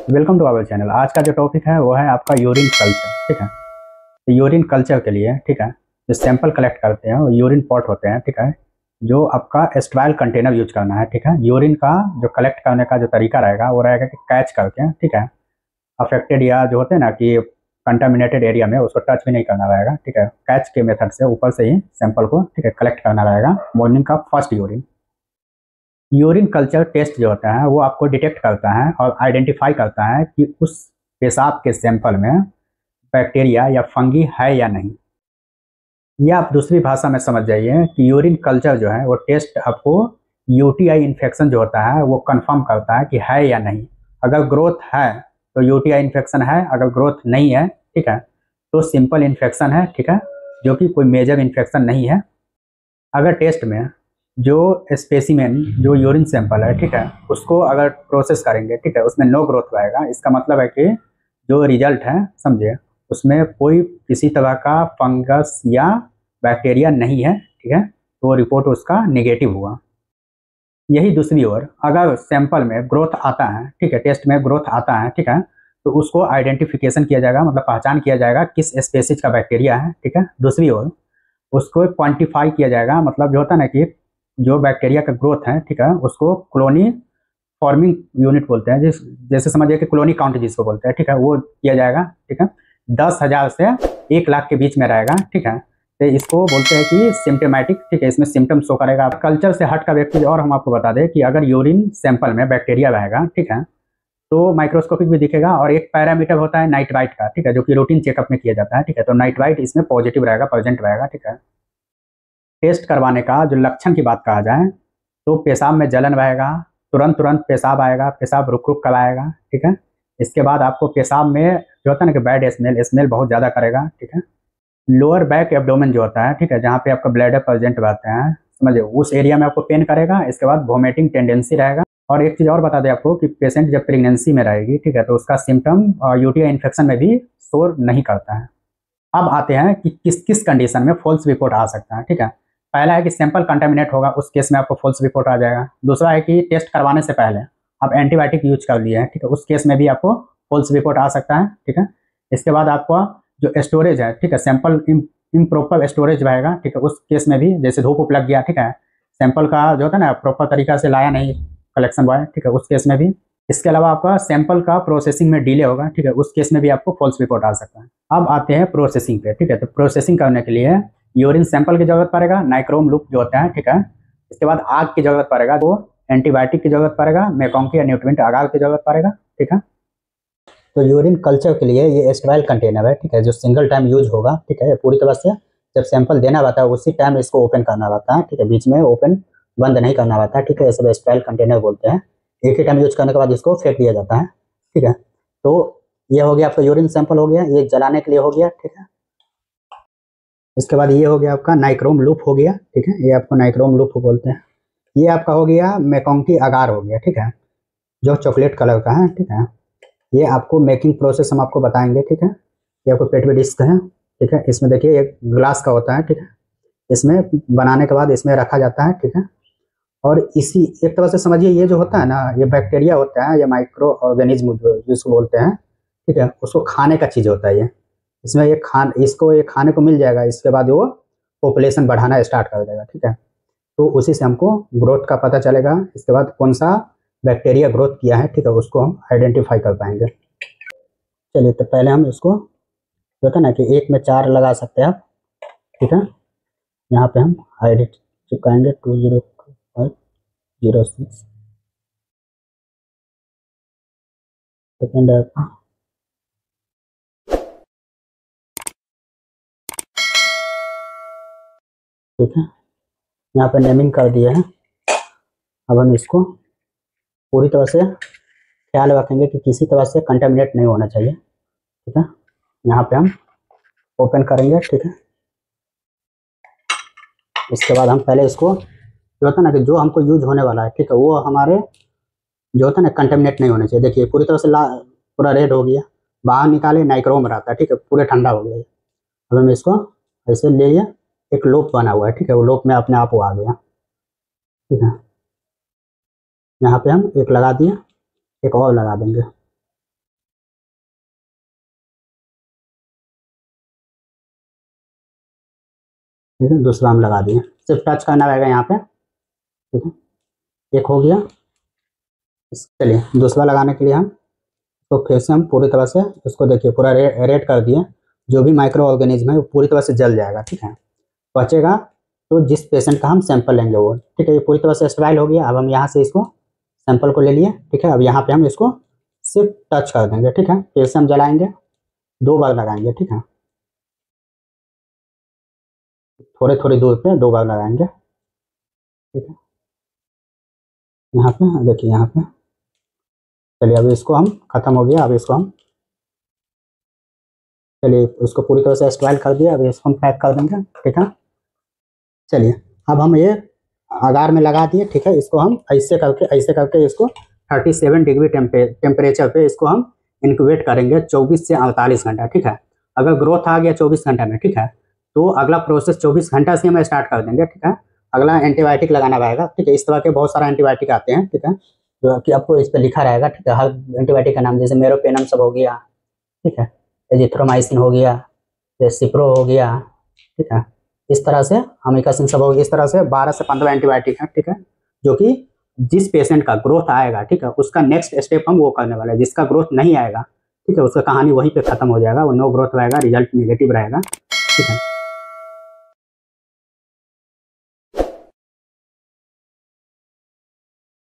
Welcome to our channel. आज का जो टॉपिक है वो है आपका यूरिन कल्चर। ठीक है, तो यूरिन कल्चर के लिए ठीक है, जो सैंपल कलेक्ट करते हैं वो यूरिन पॉट होते हैं। ठीक है, जो आपका स्टेराइल कंटेनर यूज करना है। ठीक है, यूरिन का जो कलेक्ट करने का जो तरीका रहेगा वो रहेगा कि कैच करके, ठीक है, अफेक्टेड या जो होते हैं ना कि कंटामिनेटेड एरिया में उसको टच भी नहीं करना रहेगा। ठीक है, कैच के मेथड से ऊपर से ही सैंपल को ठीक है कलेक्ट करना रहेगा। मॉर्निंग का फर्स्ट यूरिन कल्चर टेस्ट जो होता है वो आपको डिटेक्ट करता है और आइडेंटिफाई करता है कि उस पेशाब के सैंपल में बैक्टीरिया या फंगी है या नहीं। ये आप दूसरी भाषा में समझ जाइए कि यूरिन कल्चर जो है वो टेस्ट आपको यूटीआई इन्फेक्शन जो होता है वो कंफर्म करता है कि है या नहीं। अगर ग्रोथ है तो यूटीआई इन्फेक्शन है, अगर ग्रोथ नहीं है ठीक है तो सिंपल इन्फेक्शन है। ठीक है, जो कि कोई मेजर इन्फेक्शन नहीं है। अगर टेस्ट में जो स्पेसिमेन जो यूरिन सैंपल है ठीक है उसको अगर प्रोसेस करेंगे ठीक है उसमें नो ग्रोथ रहेगा, इसका मतलब है कि जो रिजल्ट है समझिए उसमें कोई किसी तरह का फंगस या बैक्टीरिया नहीं है। ठीक है, तो रिपोर्ट उसका नेगेटिव हुआ। यही दूसरी ओर अगर सैंपल में ग्रोथ आता है ठीक है, टेस्ट में ग्रोथ आता है ठीक है, तो उसको आइडेंटिफिकेशन किया जाएगा, मतलब पहचान किया जाएगा किस स्पेसीज का बैक्टीरिया है। ठीक है, दूसरी ओर उसको क्वांटिफाई किया जाएगा, मतलब जो होता है ना कि जो बैक्टीरिया का ग्रोथ है ठीक है उसको कॉलोनी फॉर्मिंग यूनिट बोलते हैं, जैसे समझिए कि कॉलोनी काउंट जिसको बोलते हैं ठीक है वो किया जाएगा। ठीक है, 10,000 से 1 लाख के बीच में रहेगा। ठीक है, तो इसको बोलते हैं कि सिम्टोमेटिक। ठीक है, इसमें सिम्टम शो करेगा। कल्चर से हट का एक चीज और हम आपको बता दें कि अगर यूरिन सैंपल में बैक्टीरिया रहेगा ठीक है तो माइक्रोस्कोपिक भी दिखेगा। और एक पैरामीटर होता है नाइट्राइट का, ठीक है, जो कि रूटीन चेकअप में किया जाता है। ठीक है, तो नाइट्राइट इसमें पॉजिटिव रहेगा, प्रेजेंट रहेगा। ठीक है, टेस्ट करवाने का जो लक्षण की बात कहा जाए तो पेशाब में जलन रहेगा, तुरंत तुरंत पेशाब आएगा, पेशाब रुक रुक कर आएगा। ठीक है, इसके बाद आपको पेशाब में जो होता है ना कि बैड स्मेल स्मेल बहुत ज़्यादा करेगा। ठीक है, लोअर बैक एब्डोमेन जो होता है ठीक है जहाँ पे आपका ब्लैडर प्रेजेंट रहते हैं समझिए उस एरिया में आपको पेन करेगा। इसके बाद वोमिटिंग टेंडेंसी रहेगा। और एक चीज़ और बता दें आपको कि पेशेंट जब प्रेगनेंसी में रहेगी ठीक है तो उसका सिम्टम यूटीआई इन्फेक्शन में भी शोर नहीं करता है। अब आते हैं कि किस किस कंडीशन में फॉल्स रिपोर्ट आ सकता है। ठीक है, पहला है कि सैंपल कंटामिनेट होगा, उस केस में आपको फॉल्स रिपोर्ट आ जाएगा। दूसरा है कि टेस्ट करवाने से पहले आप एंटीबायोटिक यूज कर लिए हैं ठीक है, उस केस में भी आपको फॉल्स रिपोर्ट आ सकता है। ठीक है, इसके बाद आपका जो स्टोरेज है ठीक है सैंपल इम्प्रॉपर स्टोरेज रहेगा। ठीक है, उस केस में भी जैसे धूप उप लग गया ठीक है, सैंपल का जो होता है ना प्रॉपर तरीका से लाया नहीं कलेक्शन बॉय ठीक है, उस केस में भी। इसके अलावा आपका सैंपल का प्रोसेसिंग में डिले होगा ठीक है, उस केस में भी आपको फॉल्स रिपोर्ट आ सकता है। अब आते हैं प्रोसेसिंग पे। ठीक है, तो प्रोसेसिंग करने के लिए यूरिन सैंपल की जरूरत पड़ेगा, नाइक्रोम लूप जो होता है ठीक है, इसके बाद आग की जरूरत पड़ेगा, वो एंटीबायोटिक की जरूरत पड़ेगा, मेकॉन्की या न्यूट्रिएंट अगार की जरूरत पड़ेगा। ठीक है, तो यूरिन कल्चर के लिए ये स्टेराइल कंटेनर है ठीक है, जो सिंगल टाइम यूज होगा। ठीक है, पूरी तरह से जब सैंपल देना रहता है उसी टाइम इसको ओपन करना रहता है। ठीक है, बीच में ओपन बंद नहीं करना रहता है। ठीक है, ये सब स्टेराइल कंटेनर बोलते हैं। एक ही टाइम यूज करने के बाद इसको फेंक दिया जाता है। ठीक है, तो ये हो गया आपका यूरिन सैंपल हो गया, ये जलाने के लिए हो गया। ठीक है, इसके बाद ये हो गया आपका नाइक्रोम लूप हो गया। ठीक है, ये आपको नाइक्रोम लूप बोलते हैं। ये आपका हो गया मेकॉन्की अगार हो गया। ठीक है, जो चॉकलेट कलर का है। ठीक है, ये आपको मेकिंग प्रोसेस हम आपको बताएंगे। ठीक है, ये आपको पेट में डिस्क है। ठीक है, इसमें देखिए एक ग्लास का होता है। ठीक है, इसमें बनाने के बाद इसमें रखा जाता है। ठीक है, और इसी एक तरह से समझिए ये जो होता है ना ये बैक्टीरिया होता है, ये माइक्रो ऑर्गेनिज्म जिसको बोलते हैं। ठीक है, उसको खाने का चीज़ होता है ये। इसमें ये खाने को मिल जाएगा, इसके बाद वो पॉपुलेशन बढ़ाना स्टार्ट कर देगा। ठीक है, तो उसी से हमको ग्रोथ का पता चलेगा। इसके बाद कौन सा बैक्टीरिया ग्रोथ किया है ठीक है उसको हम आइडेंटिफाई कर पाएंगे। चलिए, तो पहले हम इसको जो होता है ना कि 1 में 4 लगा सकते हैं आप। ठीक है, यहाँ पे हम आईडी चिपकाएंगे 202.06 सेकेंड है आपका। ठीक है, यहाँ पे नेमिंग कर दिया है। अब हम इसको पूरी तरह से ख्याल रखेंगे कि किसी तरह से कंटेमिनेट नहीं होना चाहिए। ठीक है, यहाँ पे हम ओपन करेंगे। ठीक है, इसके बाद हम पहले इसको जो होता है ना कि जो हमको यूज होने वाला है ठीक है वो हमारे जो होता है ना कंटेमिनेट नहीं होना चाहिए। देखिए पूरी तरह से पूरा रेड हो गया, बाहर निकाले नाइक्रोम रहता है। ठीक है, पूरे ठंडा हो गया। अब हम इसको ऐसे ले लिया, एक लोप बना हुआ है। ठीक है, वो लोप में अपने आप वो आ गया। ठीक है, यहाँ पे हम एक लगा दिए, एक और लगा देंगे। ठीक है, दूसरा हम लगा दिए, सिर्फ टच करना रहेगा यहाँ पे। ठीक है, एक हो गया। चलिए दूसरा लगाने के लिए हम तो फिर से हम पूरी तरह से इसको देखिए पूरा रेड कर दिए, जो भी माइक्रो ऑर्गेनिज्म है वो पूरी तरह से जल जाएगा। ठीक है, बचेगा तो जिस पेशेंट का हम सैंपल लेंगे वो। ठीक है, ये पूरी तरह से स्टेराइल हो गया। अब हम यहाँ से इसको सैंपल को ले लिए। ठीक है, अब यहाँ पे हम इसको सिर्फ टच कर देंगे। ठीक है, फिर से हम जलाएंगे, 2 बार लगाएंगे। ठीक है, थोड़े थोड़ी दूर पे 2 बार लगाएंगे। ठीक है, यहाँ पे देखिए, यहाँ पे चलिए अभी इसको हम खत्म हो गया। अब इसको हम चलिए उसको पूरी तरह से स्टेराइल कर दिया। अभी इसको हम पैक कर देंगे। ठीक है, चलिए अब हम ये अगार में लगा दिए। ठीक है, इसको हम ऐसे करके इसको 37 डिग्री टेम्परेचर पे इसको हम इंक्यूबेट करेंगे 24 से 48 घंटा। ठीक है, अगर ग्रोथ आ गया 24 घंटा में, ठीक है, तो अगला प्रोसेस 24 घंटा से हम स्टार्ट कर देंगे। ठीक है, अगला एंटीबायोटिक लगाना रहेगा। ठीक है, इस तरह के बहुत सारा एंटीबायोटिक आते हैं। ठीक है, जो कि आपको इस पर लिखा रहेगा। ठीक है, हर एंटीबायोटिक का नाम, जैसे मेरोपेनम सब हो गया। ठीक है, एजिथ्रोमाइसिन हो गया, सिप्रो हो गया। ठीक है, इस तरह से अमीकासिन सब हो गया। इस तरह से 12 से 15 एंटीबायोटिक है। ठीक है, जो कि जिस पेशेंट का ग्रोथ आएगा, ठीक है, उसका नेक्स्ट स्टेप हम वो करने वाले हैं। जिसका ग्रोथ नहीं आएगा, ठीक है, उसका कहानी वहीं पे खत्म हो जाएगा, वो नो ग्रोथ रहेगा, रिजल्ट नेगेटिव रहेगा। ठीक है,